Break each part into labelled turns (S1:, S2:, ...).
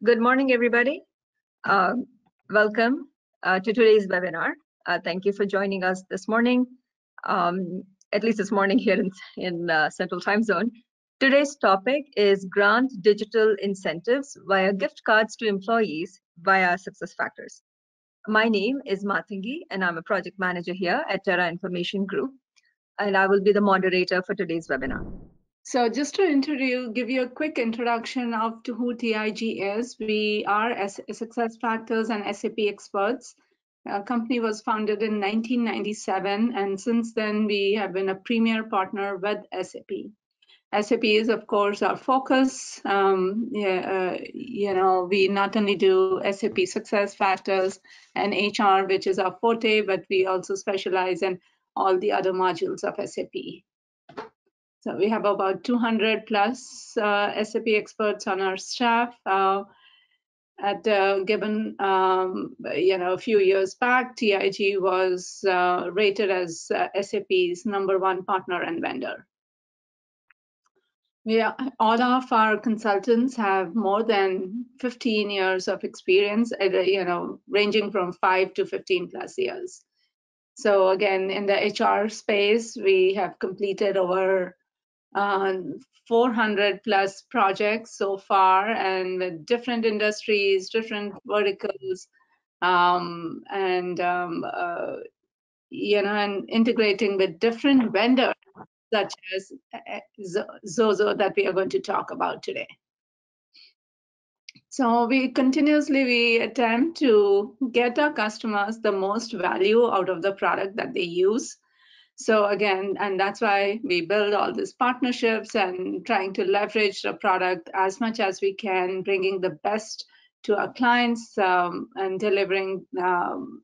S1: Good morning, everybody. Welcome to today's webinar. Thank you for joining us this morning, at least this morning here in Central Time Zone. Today's topic is grant digital incentives via gift cards to employees via SuccessFactors. My name is Matangi, and I'm a project manager here at Terra Information Group, and I will be the moderator for today's webinar.
S2: So just to give you a quick introduction of to who TIG is, we are SuccessFactors and SAP experts. Our company was founded in 1997, and since then we have been a premier partner with SAP. SAP is, of course, our focus. We not only do SAP SuccessFactors and HR, which is our forte, but we also specialize in all the other modules of SAP. So we have about 200 plus SAP experts on our staff. At a given, a few years back, TIG was rated as SAP's #1 partner and vendor. All of our consultants have more than 15 years of experience, ranging from 5 to 15 plus years. So again, in the HR space, we have completed over 400 plus projects so far, and with different industries, different verticals, and integrating with different vendors such as Xoxo that we are going to talk about today. So we continuously attempt to get our customers the most value out of the product that they use. So again, and that's why we build all these partnerships and trying to leverage the product as much as we can, bringing the best to our clients and delivering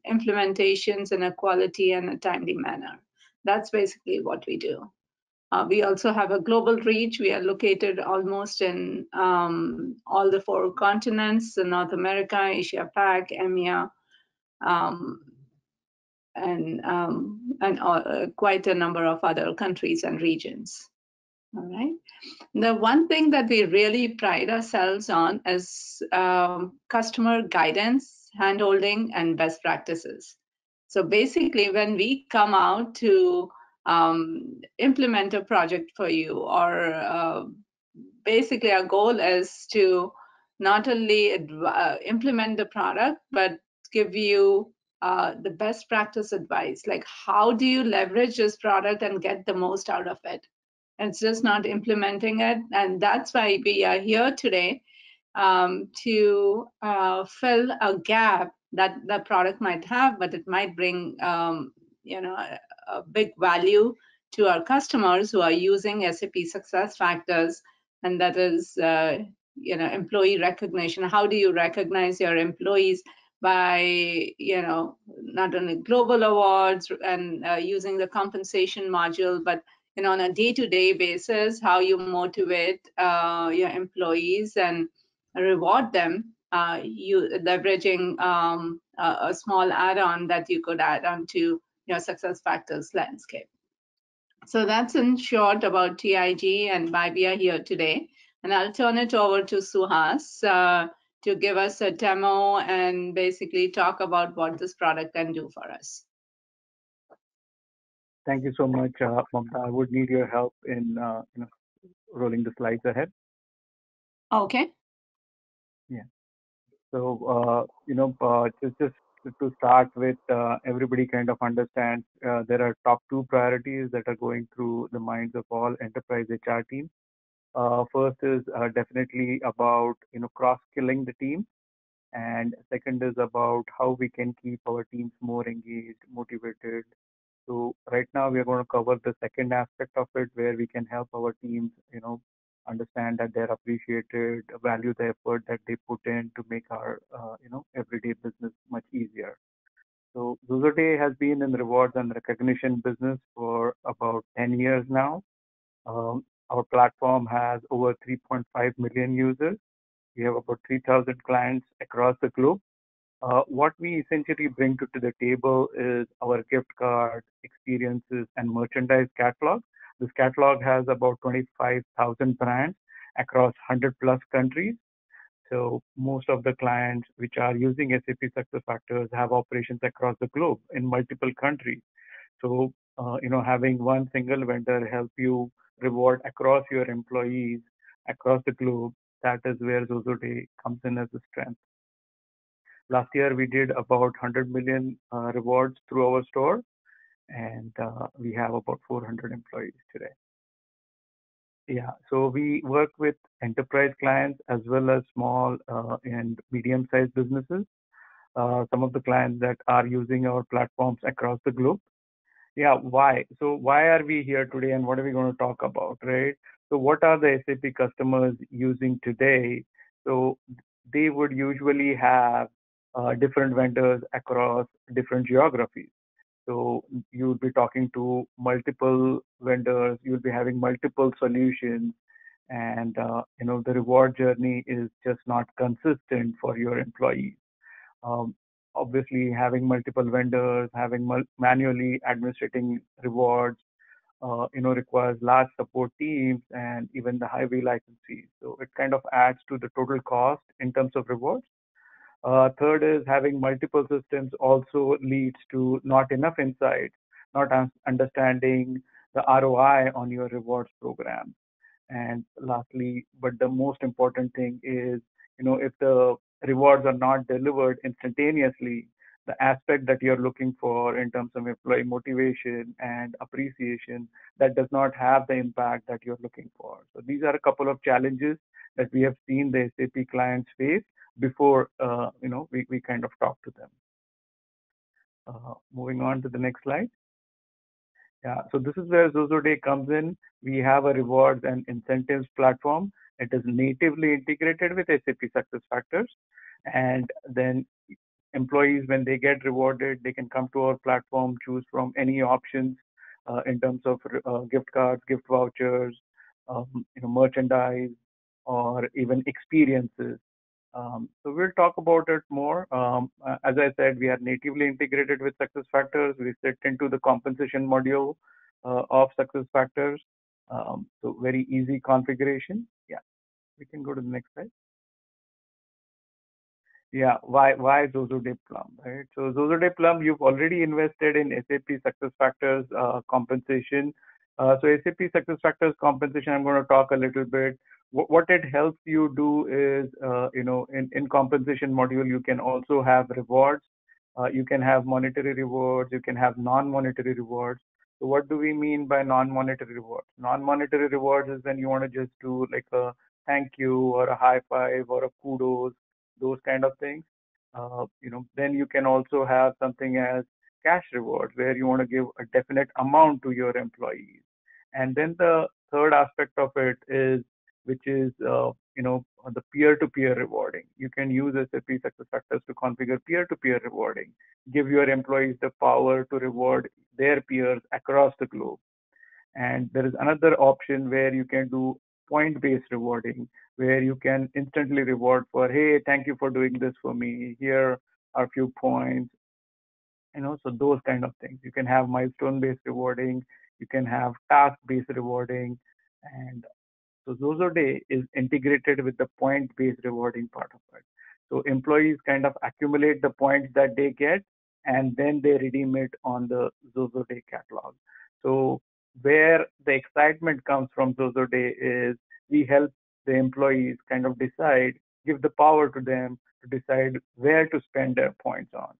S2: implementations in a quality and a timely manner. That's basically what we do. We also have a global reach. We are located almost in all the 4 continents, North America, Asia Pac, EMEA, and quite a number of other countries and regions. All right. The one thing that we really pride ourselves on is customer guidance, handholding, and best practices. So basically, when we come out to implement a project for you, or basically our goal is to not only implement the product, but give you the best practice advice, like how do you leverage this product and get the most out of it? It's just not implementing it, and that's why we are here today to fill a gap that the product might have, but it might bring a big value to our customers who are using SAP SuccessFactors, and that is employee recognition. How do you recognize your employees? By not only global awards and using the compensation module, but on a day-to-day basis, how you motivate your employees and reward them, you leveraging a small add-on that you could add on to your SuccessFactors landscape. So that's in short about TIG and why we are here today. And I'll turn it over to Suhas to give us a demo and basically talk about what this product can do for us.
S3: Thank you so much, Mamta. I would need your help in rolling the slides ahead.
S2: Okay.
S3: Yeah. So just to start with, everybody kind of understands there are top 2 priorities that are going through the minds of all enterprise HR teams. First is definitely about cross-skilling the team, and second is about how we can keep our teams more engaged, motivated. So right now we are going to cover the second aspect of it, where we can help our teams understand that they're appreciated, value the effort that they put in to make our everyday business much easier. So Xoxoday has been in rewards and recognition business for about 10 years now. Our platform has over 3.5 million users. We have about 3,000 clients across the globe. What we essentially bring to the table is our gift card, experiences, and merchandise catalog. This catalog has about 25,000 brands across 100 plus countries. So most of the clients which are using SAP SuccessFactors have operations across the globe in multiple countries. So, having one single vendor help you reward across your employees across the globe, that is where Xoxoday comes in as a strength. Last year, we did about 100 million rewards through our store, and we have about 400 employees today. Yeah, so we work with enterprise clients as well as small and medium-sized businesses. Some of the clients that are using our platforms across the globe. Yeah, why? So why are we here today and what are we going to talk about, right? So what are the SAP customers using today? So they would usually have different vendors across different geographies. So you'll be talking to multiple vendors, you'll be having multiple solutions, and the reward journey is just not consistent for your employees. Um, Obviously, having multiple vendors, having manually administrating rewards, requires large support teams and even the highway license fees. So it kind of adds to the total cost in terms of rewards. Third is having multiple systems also leads to not enough insights, not understanding the ROI on your rewards program. And lastly, but the most important thing is, if the rewards are not delivered instantaneously, the aspect that you're looking for in terms of employee motivation and appreciation, that does not have the impact that you're looking for. So these are a couple of challenges that we have seen the SAP clients face before, we kind of talk to them. Moving on to the next slide. Yeah, so this is where Xoxoday comes in. We have a rewards and incentives platform. It is natively integrated with SAP SuccessFactors. And then employees, when they get rewarded, they can come to our platform, choose from any options in terms of gift cards, gift vouchers, merchandise, or even experiences. So we'll talk about it more. As I said, we are natively integrated with SuccessFactors. We sit into the compensation module of SuccessFactors. So very easy configuration. Yeah, we can go to the next slide. Yeah, why Xoxoday Plum, right? So Xoxoday Plum, you've already invested in SAP SuccessFactors compensation. So SAP SuccessFactors compensation, I'm going to talk a little bit. What it helps you do is, in compensation module, you can also have rewards. You can have monetary rewards. You can have non-monetary rewards. So what do we mean by non-monetary rewards? Non-monetary rewards is when you want to just do like a thank you or a high five or a kudos, those kind of things. Then you can also have something as cash rewards where you want to give a definite amount to your employees. And then the third aspect of it is, which is, the peer-to-peer rewarding. You can use SAP SuccessFactors to configure peer-to-peer rewarding, give your employees the power to reward their peers across the globe. And there is another option where you can do point-based rewarding, where you can instantly reward for, hey, thank you for doing this for me. Here are a few points. So those kind of things. You can have milestone-based rewarding. You can have task-based rewarding. And so Xoxoday is integrated with the point-based rewarding part of it. So employees kind of accumulate the points that they get, and then they redeem it on the Xoxoday catalog. So where the excitement comes from Xoxoday is we help the employees kind of decide, give the power to them to decide where to spend their points on.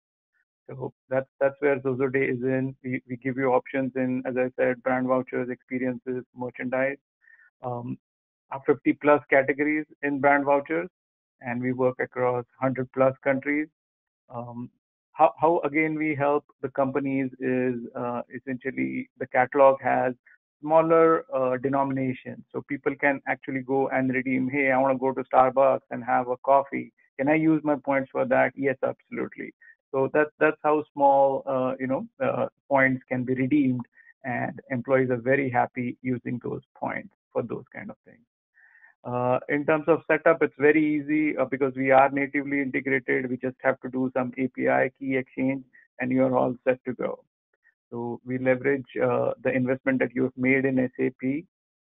S3: So that's where Xoxoday is in. We give you options in, as I said, brand vouchers, experiences, merchandise. 50 plus categories in brand vouchers, and we work across 100 plus countries. How again we help the companies is essentially the catalog has smaller denominations, so people can actually go and redeem. Hey, I want to go to Starbucks and have a coffee. Can I use my points for that? Yes, absolutely. So that's how small points can be redeemed, and employees are very happy using those points for those kind of things. In terms of setup, it's very easy because we are natively integrated. We just have to do some API key exchange, and you're all set to go. So we leverage the investment that you've made in SAP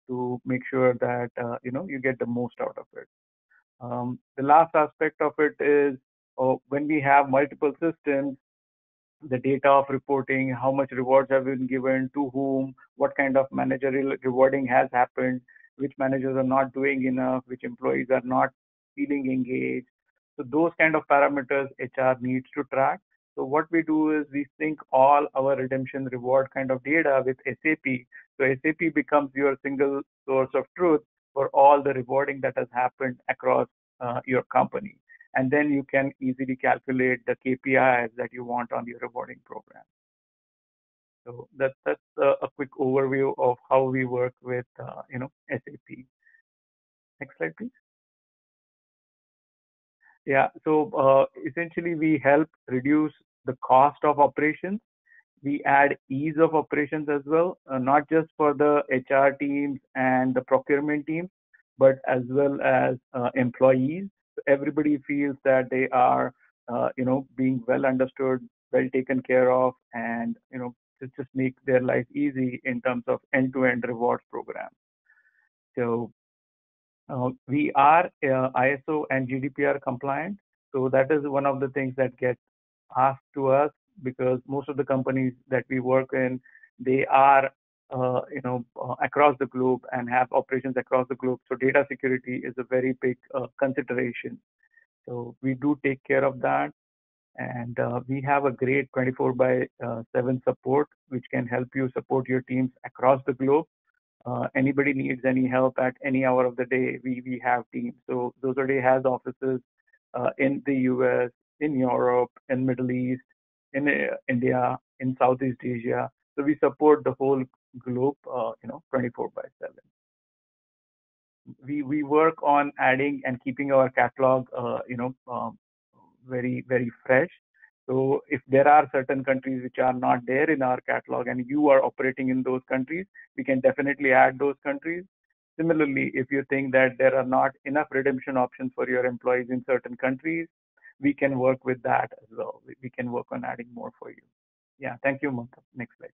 S3: to make sure that you get the most out of it. The last aspect of it is when we have multiple systems, the data of reporting, how much rewards have been given, to whom, what kind of managerial rewarding has happened, which managers are not doing enough, which employees are not feeling engaged. So those kind of parameters HR needs to track. So what we do is we sync all our redemption reward kind of data with SAP. So SAP becomes your single source of truth for all the rewarding that has happened across your company. And then you can easily calculate the KPIs that you want on your rewarding program. So that's a quick overview of how we work with SAP. Next slide, please. Yeah, so essentially we help reduce the cost of operations. We add ease of operations as well, not just for the HR teams and the procurement teams, but as well as employees. So everybody feels that they are, being well understood, well taken care of, and just make their life easy in terms of end-to-end rewards program. So we are ISO and GDPR compliant. So that is one of the things that gets asked to us, because most of the companies that we work in, they are across the globe and have operations across the globe. So data security is a very big consideration. So we do take care of that. And we have a great 24/7 support, which can help you support your teams across the globe. Anybody needs any help at any hour of the day, we have teams. So Xoxoday has offices in the US, in Europe, in Middle East, in India, in Southeast Asia. So we support the whole globe, 24/7. We work on adding and keeping our catalog, very, very fresh. So if there are certain countries which are not there in our catalog and you are operating in those countries, we can definitely add those countries. Similarly, if you think that there are not enough redemption options for your employees in certain countries, we can work with that as well. We can work on adding more for you. Yeah, thank you, Mamta. Next slide.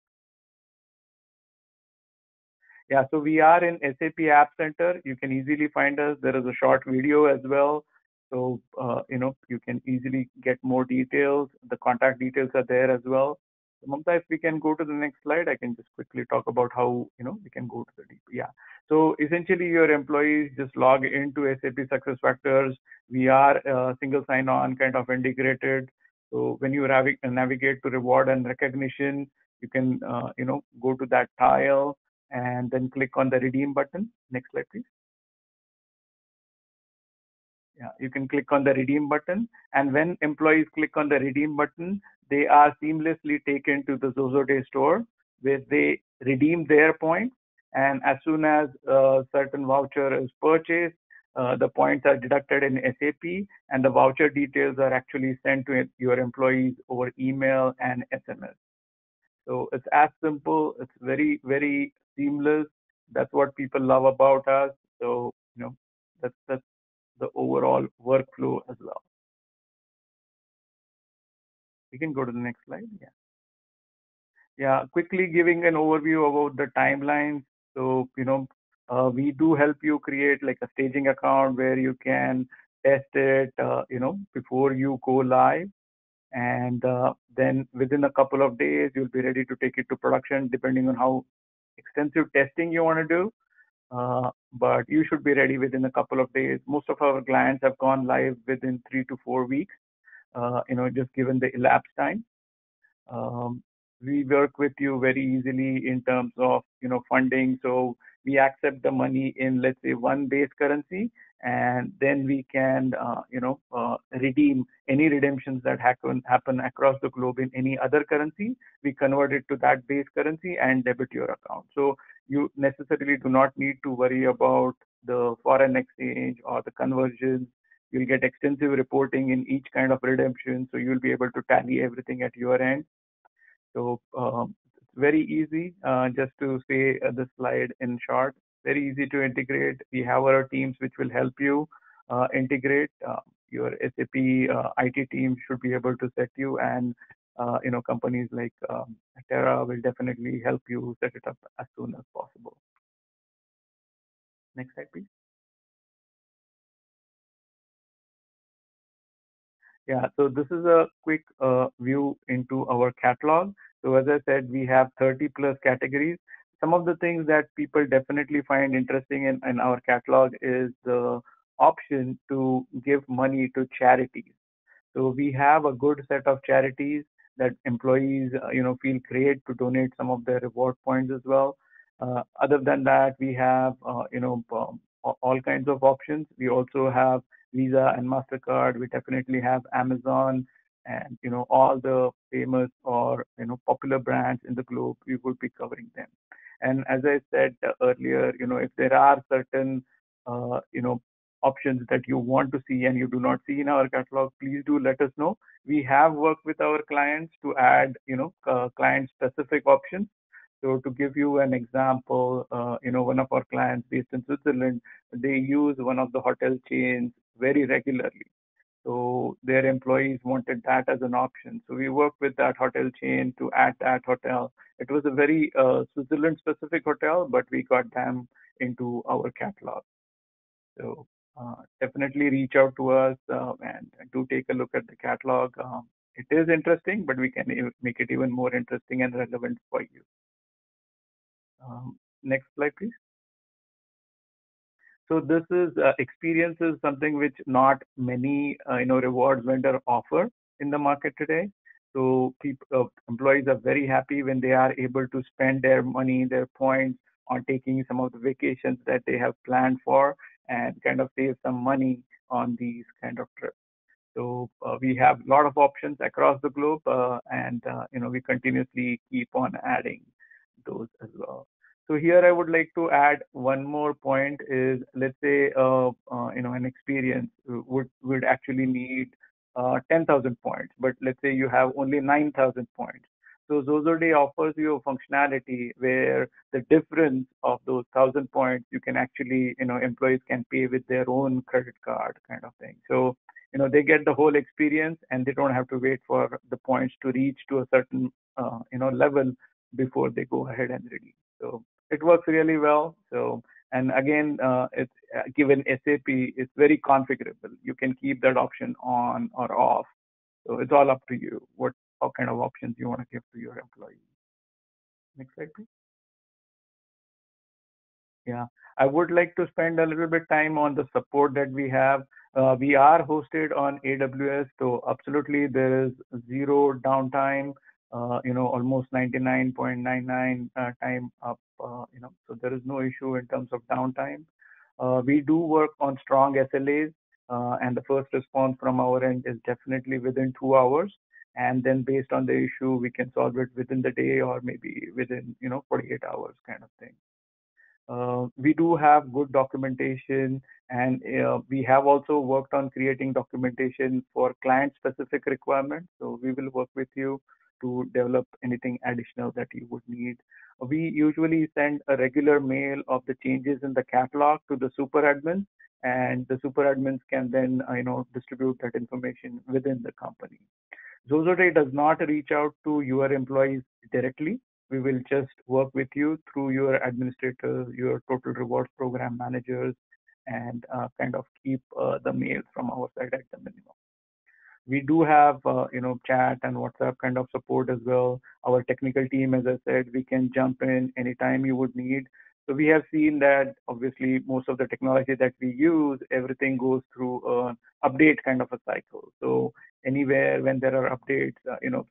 S3: Yeah, so we are in SAP App Center. You can easily find us. There is a short video as well. So, you can easily get more details. The contact details are there as well. So, Mamta, if we can go to the next slide, I can just quickly talk about how, we can go to the deep. Yeah. So essentially your employees just log into SAP SuccessFactors. We are single sign-on kind of integrated. So when you navigate to reward and recognition, you can, go to that tile and then click on the redeem button. Next slide, please. Yeah, you can click on the redeem button, and when employees click on the redeem button, they are seamlessly taken to the Xoxoday store where they redeem their points. And as soon as a certain voucher is purchased, the points are deducted in SAP, and the voucher details are actually sent to your employees over email and SMS. So it's as simple. It's very, very seamless. That's what people love about us. So, that's the overall workflow as well. We can go to the next slide. Yeah. Yeah, quickly giving an overview about the timelines. So, we do help you create like a staging account where you can test it, before you go live. And then within a couple of days, you'll be ready to take it to production, depending on how extensive testing you want to do. But you should be ready within a couple of days. Most of our clients have gone live within 3 to 4 weeks, just given the elapsed time. We work with you very easily in terms of, funding. So we accept the money in, let's say, one base currency, and then we can, redeem any redemptions that happen across the globe in any other currency. We convert it to that base currency and debit your account. So you necessarily do not need to worry about the foreign exchange or the conversions. You'll get extensive reporting in each kind of redemption, so you'll be able to tally everything at your end. So it's very easy. Just to say the slide in short, very easy to integrate. We have our teams which will help you integrate. Your SAP IT team should be able to set you, and companies like Terra will definitely help you set it up as soon as possible. Next slide, please. Yeah, so this is a quick view into our catalog. So as I said, we have 30 plus categories. Some of the things that people definitely find interesting in our catalog is the option to give money to charities. So we have a good set of charities that employees, feel great to donate some of their reward points as well. Other than that, we have, all kinds of options. We also have Visa and MasterCard. We definitely have Amazon and, all the famous or, popular brands in the globe. We would be covering them. And as I said earlier, if there are certain, options that you want to see and you do not see in our catalog, please do let us know. We have worked with our clients to add, client-specific options. So to give you an example, one of our clients based in Switzerland, they use one of the hotel chains very regularly. So their employees wanted that as an option. So we worked with that hotel chain to add that hotel. It was a very Switzerland-specific hotel, but we got them into our catalog. So definitely reach out to us and do take a look at the catalog. It is interesting, but we can make it even more interesting and relevant for you. Next slide, please. So this is Experiences, something which not many rewards vendor offer in the market today. So employees are very happy when they are able to spend their money, their points on taking some of the vacations that they have planned for and kind of save some money on these kind of trips. So we have a lot of options across the globe, and we continuously keep on adding those as well. So here I would like to add one more point is, let's say an experience would actually need 10,000 points, but let's say you have only 9,000 points. So Xoxoday offers you a functionality where the difference of those 1,000 points you can actually, employees can pay with their own credit card kind of thing. So they get the whole experience and they don't have to wait for the points to reach to a certain level before they go ahead and redeem. So it works really well. So, and again, it's given SAP, it's very configurable. You can keep that option on or off. So it's all up to you what kind of options you want to give to your employees. Next slide, please. Yeah, I would like to spend a little bit time on the support that we have. We are hosted on AWS, so absolutely there is zero downtime. Almost 99.99 time up. So there is no issue in terms of downtime. We do work on strong SLAs, and the first response from our end is definitely within 2 hours. And then based on the issue, we can solve it within the day or maybe within 48 hours kind of thing. We do have good documentation, and we have also worked on creating documentation for client-specific requirements. So we will work with you to develop anything additional that you would need. We usually send a regular mail of the changes in the catalog to the super admins, and the super admins can then distribute that information within the company. Xoxoday does not reach out to your employees directly. We will just work with you through your administrators, your total rewards program managers, and kind of keep the mails from our side at the minimum. We do have chat and WhatsApp kind of support as well. Our technical team, as I said, we can jump in anytime you would need. So we have seen that obviously most of the technology that we use, everything goes through an update kind of a cycle. So anywhere when there are updates,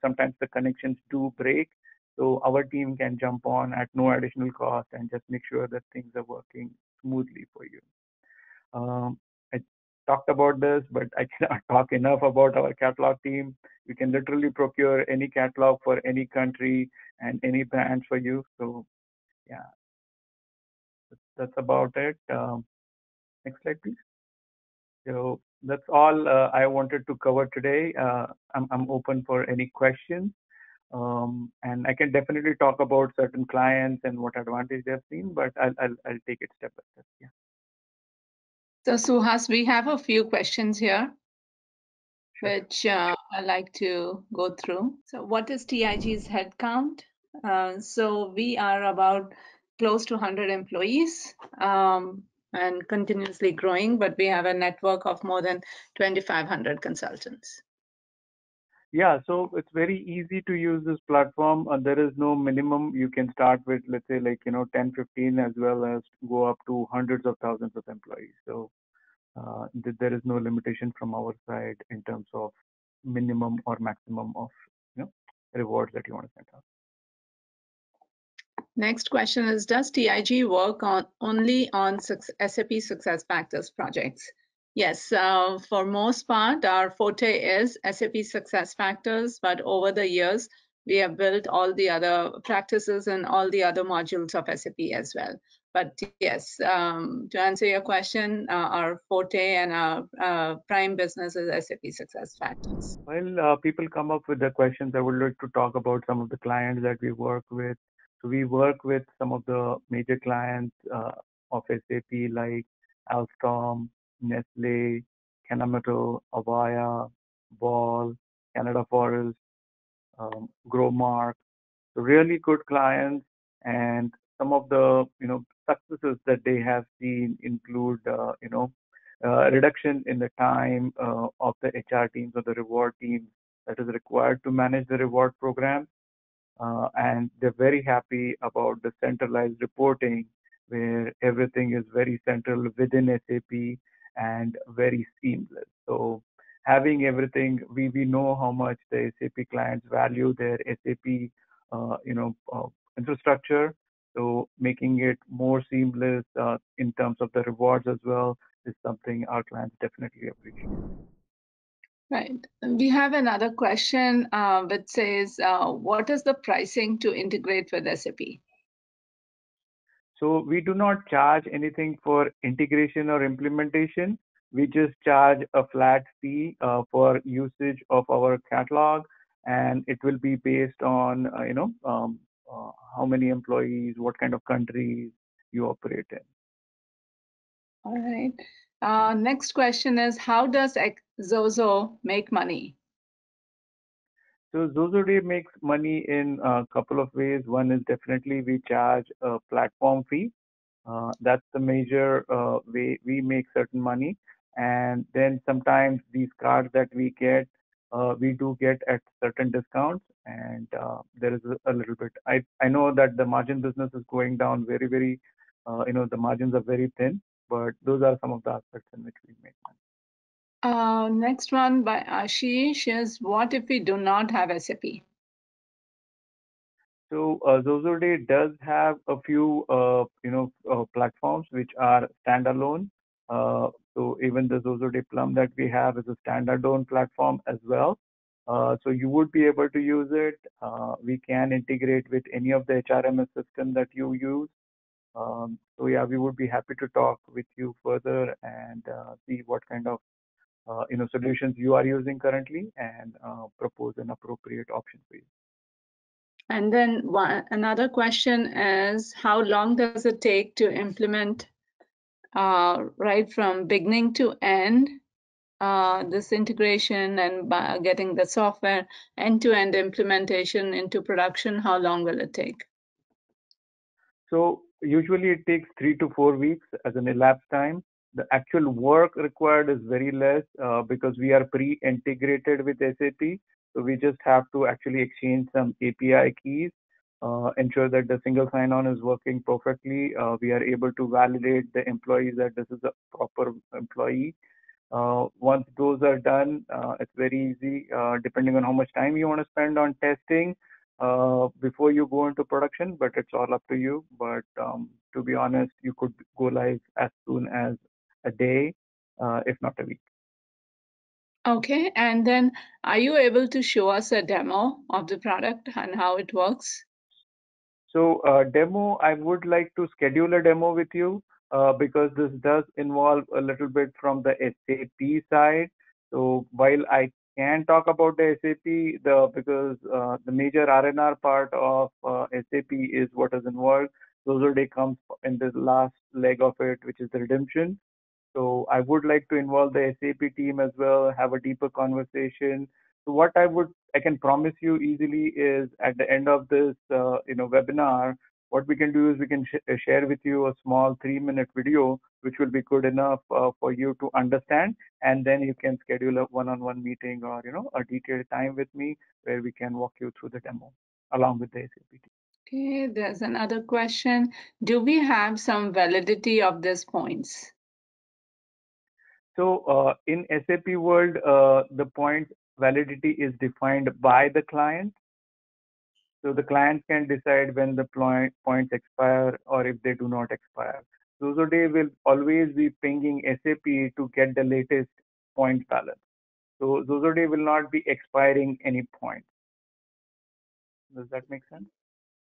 S3: sometimes the connections do break. So our team can jump on at no additional cost and just make sure that things are working smoothly for you. I talked about this, but I cannot talk enough about our catalog team. You can literally procure any catalog for any country and any brand for you. So yeah, that's about it. Next slide, please. So that's all I wanted to cover today. I'm open for any questions. And I can definitely talk about certain clients and what advantage they've seen, but I'll take it step by step. Yeah.
S2: So Suhas, we have a few questions here, which I'd like to go through. So what is TIG's headcount? So we are about close to 100 employees and continuously growing, but we have a network of more than 2,500 consultants.
S3: Yeah, so it's very easy to use this platform. There is no minimum. You can start with, let's say, 10, 15, as well as go up to hundreds of thousands of employees. So there is no limitation from our side in terms of minimum or maximum of rewards that you want to send out.
S2: Next question is, does TIG work only on SAP SuccessFactors projects? Yes, for most part, our forte is SAP SuccessFactors, but over the years, we have built all the other practices and all the other modules of SAP as well. But yes, to answer your question, our forte and our prime business is SAP SuccessFactors.
S3: While people come up with their questions, I would like to talk about some of the clients that we work with. So we work with some of the major clients of SAP like Alstom, Nestle, Kenametal, Avaya, Ball, Canada Forest, Growmark. So really good clients, and some of the successes that they have seen include reduction in the time of the HR teams or the reward teams that is required to manage the reward program. And they're very happy about the centralized reporting where everything is very central within SAP and very seamless. So having everything, we know how much the SAP clients value their SAP infrastructure. So making it more seamless in terms of the rewards as well is something our clients definitely appreciate.
S2: Right. We have another question which says, what is the pricing to integrate with SAP?
S3: So we do not charge anything for integration or implementation. We just charge a flat fee for usage of our catalog, and it will be based on how many employees, what kind of countries you operate in.
S2: All right. Next question is, how does Xoxo make money?
S3: So Xoxoday makes money in a couple of ways. One is definitely we charge a platform fee. That's the major way we make certain money. And then sometimes these cards that we get, we do get at certain discounts. And there is a little bit. I know that the margin business is going down very, very, the margins are very thin, but those are some of the aspects in which we make money.
S2: Next one by Ashish is, what if we do not have SAP?
S3: So Xoxoday does have a few platforms which are standalone. So even the Xoxoday Plum that we have is a standalone platform as well. So you would be able to use it. We can integrate with any of the HRMS system that you use. So yeah, we would be happy to talk with you further and see what kind of solutions you are using currently and propose an appropriate option for you.
S2: And then another question is, how long does it take to implement right from beginning to end this integration and getting the software end-to-end implementation into production? How long will it take?
S3: So usually it takes 3 to 4 weeks as an elapsed time. The actual work required is very less because we are pre-integrated with SAP. So we just have to actually exchange some API keys, ensure that the single sign-on is working perfectly. We are able to validate the employees that this is a proper employee. Once those are done, it's very easy, depending on how much time you want to spend on testing before you go into production, but it's all up to you. But to be honest, you could go live as soon as a day, if not a week.
S2: Okay, and then are you able to show us a demo of the product and how it works?
S3: So demo, I would like to schedule a demo with you because this does involve a little bit from the SAP side. So while I can talk about the SAP, because the major R&R part of SAP is what is involved. Xoxoday comes in the last leg of it, which is the redemption. So I would like to involve the SAP team as well, have a deeper conversation. So what I can promise you easily is at the end of this webinar, what we can do is we can share with you a small 3-minute video, which will be good enough for you to understand, and then you can schedule a one-on-one meeting or a detailed time with me where we can walk you through the demo along with the SAP team.
S2: Okay, there's another question. Do we have some validity of these points?
S3: So in SAP world, the point validity is defined by the client. So the client can decide when the points expire or if they do not expire. Xoxoday will always be pinging SAP to get the latest point balance. So Xoxoday will not be expiring any points. Does that make sense?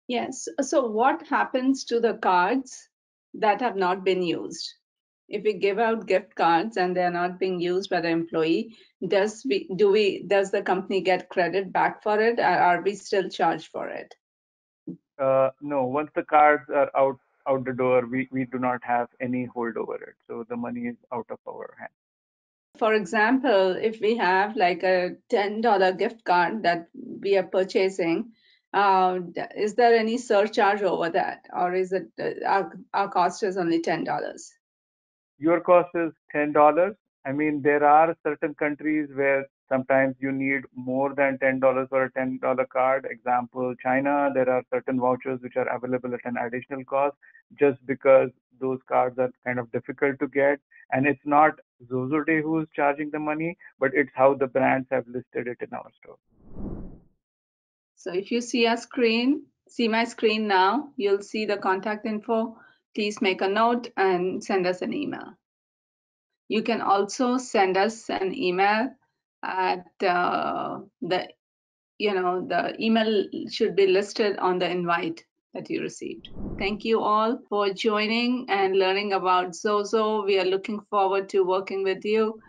S2: Yes. So what happens to the cards that have not been used? If we give out gift cards and they're not being used by the employee, does the company get credit back for it, or are we still charged for it?
S3: No, once the cards are out the door, we do not have any hold over it. So the money is out of our hands.
S2: For example, if we have like a $10 gift card that we are purchasing, is there any surcharge over that, or is it our cost is only $10?
S3: Your cost is $10. I mean, there are certain countries where sometimes you need more than $10 for a $10 card. Example, China, there are certain vouchers which are available at an additional cost just because those cards are kind of difficult to get. And it's not Xoxoday who is charging the money, but it's how the brands have listed it in our store.
S2: So if you see my screen now, you'll see the contact info. Please make a note and send us an email. You can also send us an email at the email should be listed on the invite that you received. Thank you all for joining and learning about Xoxo. We are looking forward to working with you.